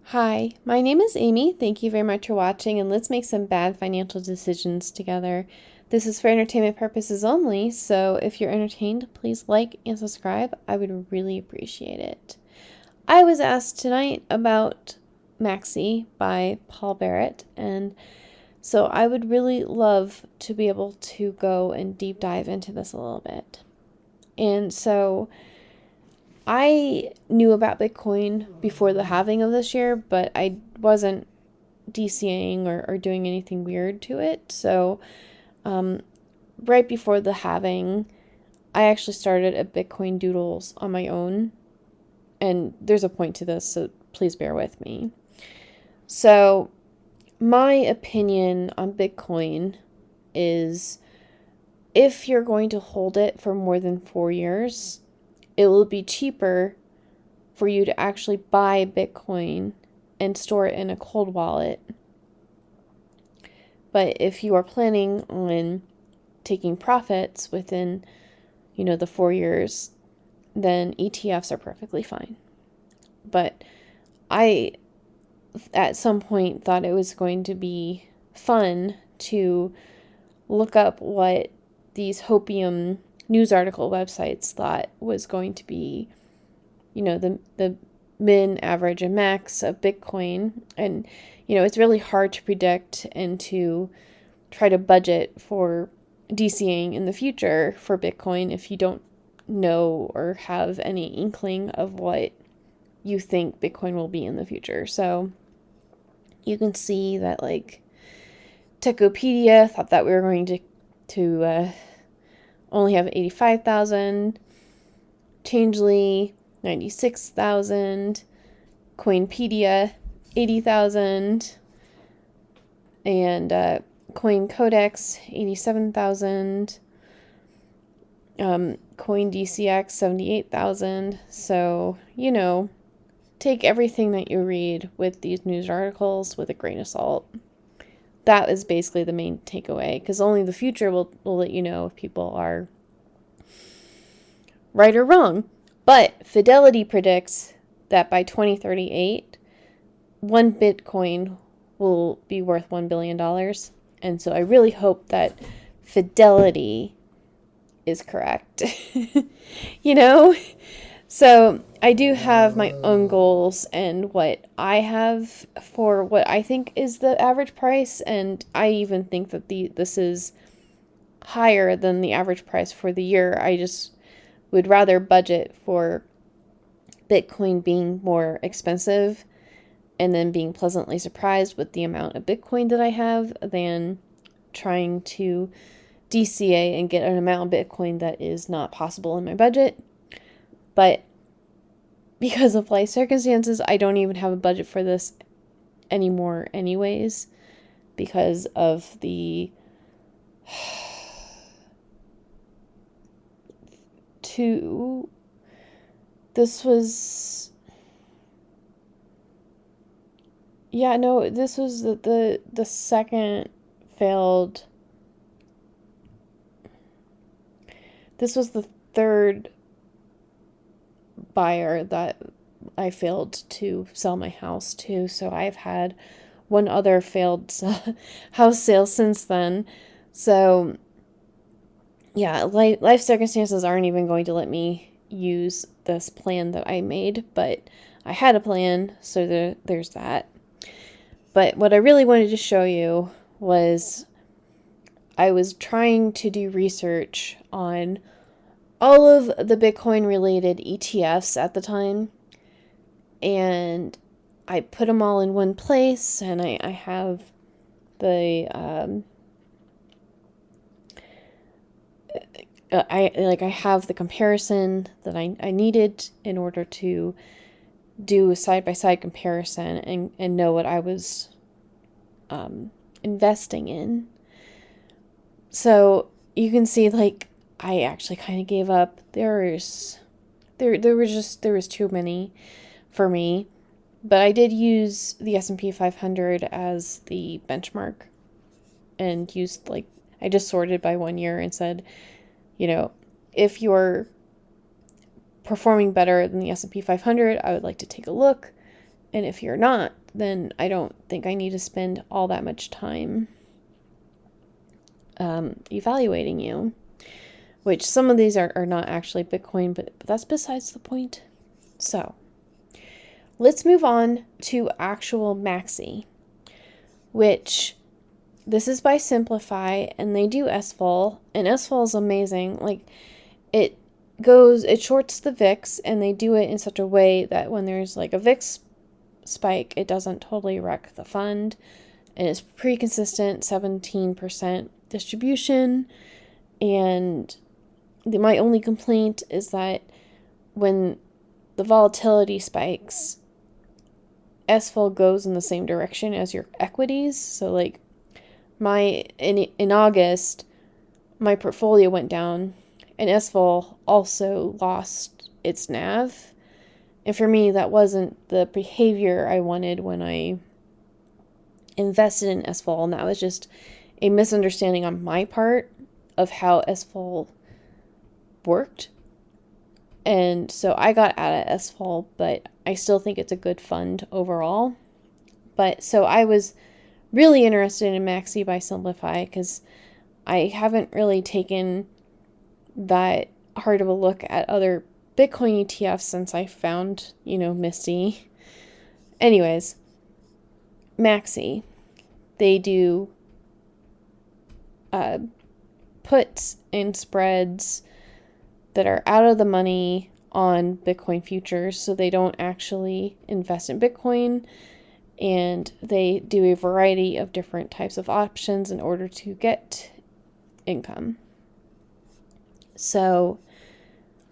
Hi, my name is Amy. Thank you very much for watching, and let's make some bad financial decisions together. This is for entertainment purposes only, so if you're entertained, please like and subscribe. I would really appreciate it. I was asked tonight about MAXI by Paul Barrett, and so I would really love to be able to go and deep dive into this a little bit. And so I knew about Bitcoin before the halving of this year, but I wasn't DCAing or doing anything weird to it. So, right before the halving, I actually started a Bitcoin Doodles on my own. And there's a point to this, so please bear with me. So, my opinion on Bitcoin is if you're going to hold it for more than 4 years, it will be cheaper for you to actually buy Bitcoin and store it in a cold wallet. But if you are planning on taking profits within, the 4 years, then ETFs are perfectly fine. But I, at some point, thought it was going to be fun to look up what these Hopium news article websites thought was going to be, the min, average, and max of Bitcoin. And, it's really hard to predict and to try to budget for DCing in the future for Bitcoin if you don't know or have any inkling of what you think Bitcoin will be in the future. So you can see that, like, Techopedia thought that we were going to only have 85,000, Changely 96,000, Coinpedia 80,000, and Coin Codex 87,000, CoinDCX 78,000. So, take everything that you read with these news articles with a grain of salt. That is basically the main takeaway, because only the future will let you know if people are right or wrong. But Fidelity predicts that by 2038, one Bitcoin will be worth $1 billion. And so I really hope that Fidelity is correct. So I do have my own goals and what I have for what I think is the average price, and I even think that this is higher than the average price for the year. I just would rather budget for Bitcoin being more expensive and then being pleasantly surprised with the amount of Bitcoin that I have than trying to DCA and get an amount of Bitcoin that is not possible in my budget. But because of life circumstances, I don't even have a budget for this anymore anyways, because of the this was the second failed. This was the third buyer that I failed to sell my house to. So I've had one other failed house sale since then. So yeah, life circumstances aren't even going to let me use this plan that I made, but I had a plan, so there's that. But what I really wanted to show you was I was trying to do research on all of the Bitcoin related ETFs at the time, and I put them all in one place, and I have the I have the comparison that I needed in order to do a side-by-side comparison and know what I was investing in. So you can see, like, I actually kind of gave up. There was too many for me, but I did use the S&P 500 as the benchmark and used, like, I just sorted by 1 year and said, if you're performing better than the S&P 500, I would like to take a look And if you're not, then I don't think I need to spend all that much time evaluating you. Which some of these are not actually Bitcoin, but that's besides the point. So let's move on to actual MAXI, which this is by Simplify, and they do SVOL, and SVOL is amazing. Like, it shorts the VIX, and they do it in such a way that when there's like a VIX spike, it doesn't totally wreck the fund, and it's pretty consistent, 17% distribution. And my only complaint is that when the volatility spikes, SVOL goes in the same direction as your equities. So like in August, my portfolio went down, and SVOL also lost its NAV. And for me, that wasn't the behavior I wanted when I invested in SVOL, and that was just a misunderstanding on my part of how SVOL worked. And so I got out of SVOL, but I still think it's a good fund overall. But so I was really interested in MAXI by Simplify because I haven't really taken that hard of a look at other Bitcoin ETFs since I found, Misty. Anyways, MAXI, they do puts and spreads that are out of the money on Bitcoin futures, so they don't actually invest in Bitcoin, and they do a variety of different types of options in order to get income. So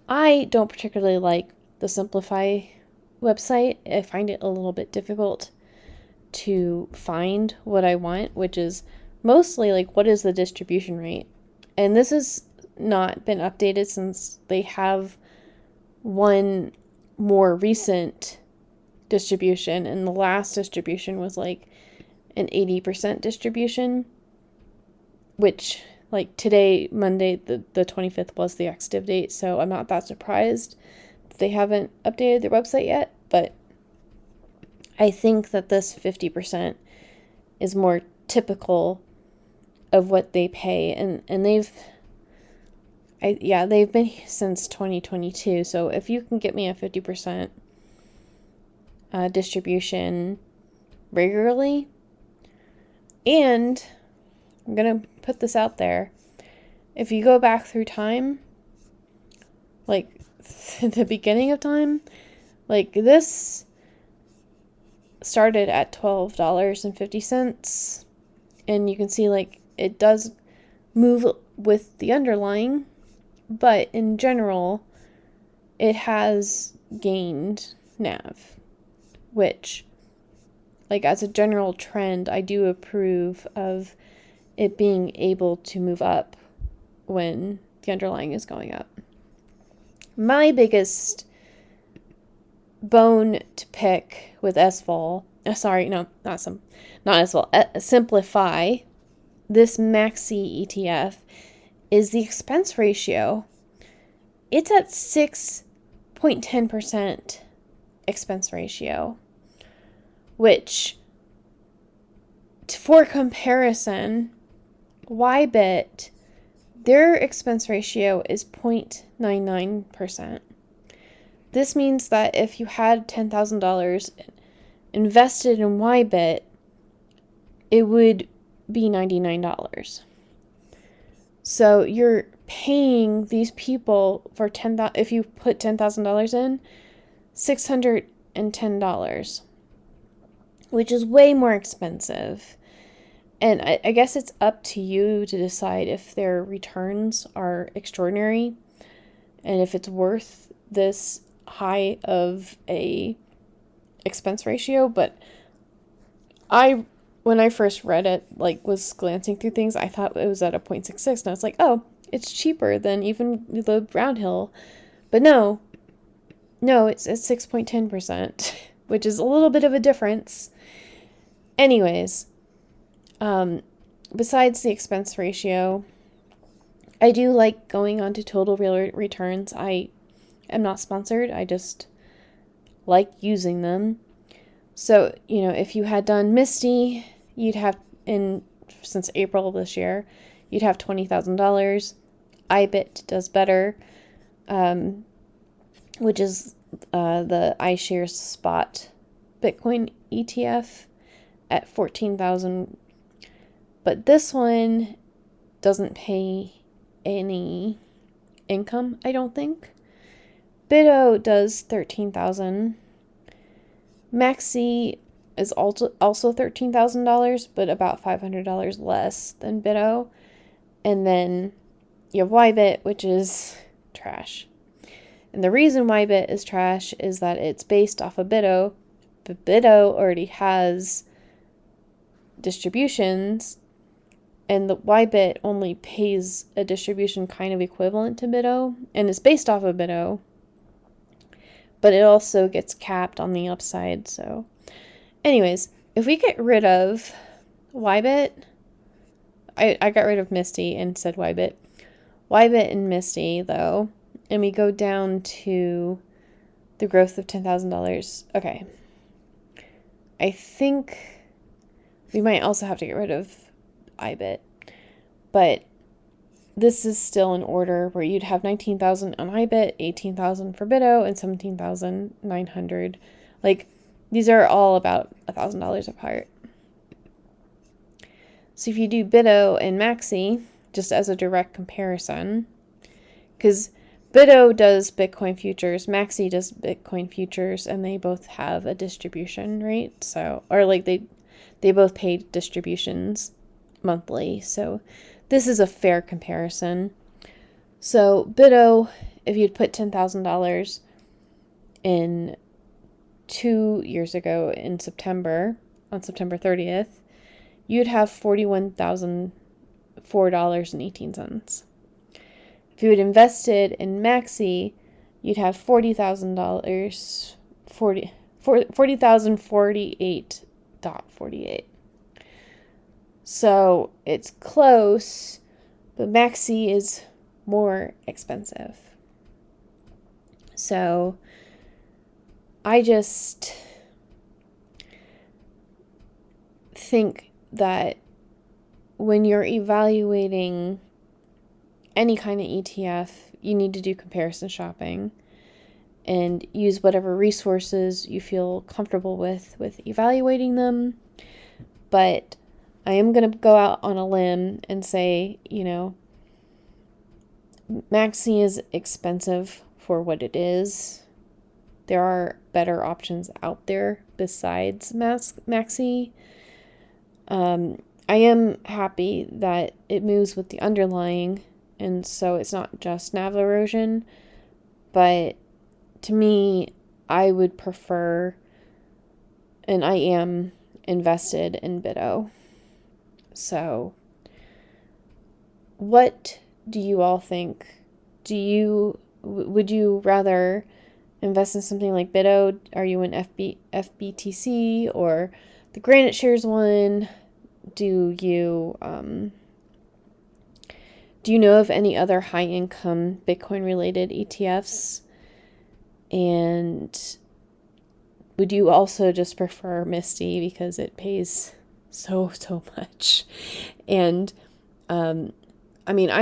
I don't particularly like the Simplify website. I find it a little bit difficult to find what I want, which is mostly like, what is the distribution rate? And this has not been updated since they have one more recent distribution, and the last distribution was like an 80% distribution, which like today, Monday, the 25th was the ex-div date, so I'm not that surprised that they haven't updated their website yet, but I think that this 50% is more typical of what they pay, and they've been since 2022, so if you can get me a 50% distribution regularly, and I'm going to put this out there, if you go back through time, like the beginning of time, like this started at $12.50, and you can see like it does move with the underlying, but in general, it has gained NAV, which, like, as a general trend, I do approve of it being able to move up when the underlying is going up. My biggest bone to pick with SVOL, Simplify, this MAXI ETF, is the expense ratio. It's at 6.10% expense ratio, which, for comparison, YBIT, their expense ratio is 0.99%. This means that if you had $10,000 invested in YBIT, it would be $99. So you're paying these people for if you put $10,000 in, $610, which is way more expensive. And I guess it's up to you to decide if their returns are extraordinary and if it's worth this high of a expense ratio. But when I first read it, like was glancing through things, I thought it was at a 0.66, and I was like, oh, it's cheaper than even the Roundhill. But no, it's at 6.10%, which is a little bit of a difference. Anyways, besides the expense ratio, I do like going on to total real returns. I am not sponsored. I just like using them. So, if you had done Misty, you'd have, since April of this year, you'd have $20,000. IBIT does better, which is the iShares Spot Bitcoin ETF at 14,000. But this one doesn't pay any income, I don't think. BITO does 13,000. MAXI is also $13,000, but about $500 less than BITO. And then you have YBIT, which is trash. And the reason YBIT is trash is that it's based off of BITO, but BITO already has distributions, and the YBIT only pays a distribution kind of equivalent to BITO, and it's based off of BITO, but it also gets capped on the upside. So anyways, if we get rid of YBIT, I got rid of Misty and said YBIT. YBIT and Misty, though, and we go down to the growth of $10,000. Okay. I think we might also have to get rid of IBIT, but this is still an order where you'd have 19,000 on IBIT, 18,000 for BITO, and 17,900. Like, these are all about $1,000 apart. So if you do BITO and MAXI, just as a direct comparison, because BITO does Bitcoin futures, MAXI does Bitcoin futures, and they both have a distribution rate. So, or like they both pay distributions monthly. So this is a fair comparison. So BITO, if you'd put $10,000 in 2 years ago in September, on September 30th, you'd have $41,004.18. If you had invested in MAXI, you'd have $40,000, $40,048.48. So it's close, but MAXI is more expensive. So I just think that when you're evaluating any kind of ETF, you need to do comparison shopping and use whatever resources you feel comfortable with evaluating them. But I am going to go out on a limb and say, MAXI is expensive for what it is. There are better options out there besides MAXI. I am happy that it moves with the underlying, and so it's not just NAV erosion, but to me, I would prefer, and I am invested in BITO. So what do you all think? Would you rather invest in something like BITO? Are you in FBTC or the Granite Shares one? Do you know of any other high income Bitcoin related ETFs? And would you also just prefer Misty because it pays so much? And I'm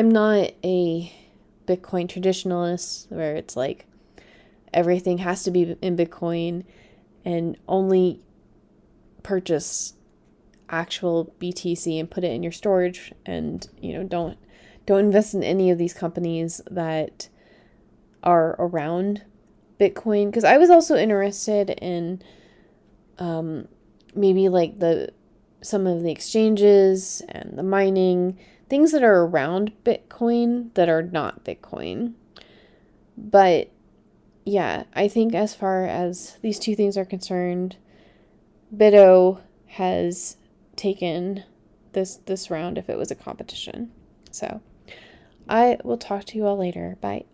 not a Bitcoin traditionalist where it's like everything has to be in Bitcoin and only purchase actual BTC and put it in your storage, and don't invest in any of these companies that are around Bitcoin. Because I was also interested in maybe like some of the exchanges and the mining things that are around Bitcoin that are not Bitcoin. But yeah, I think as far as these two things are concerned, BITO has taken this round if it was a competition. So I will talk to you all later. Bye.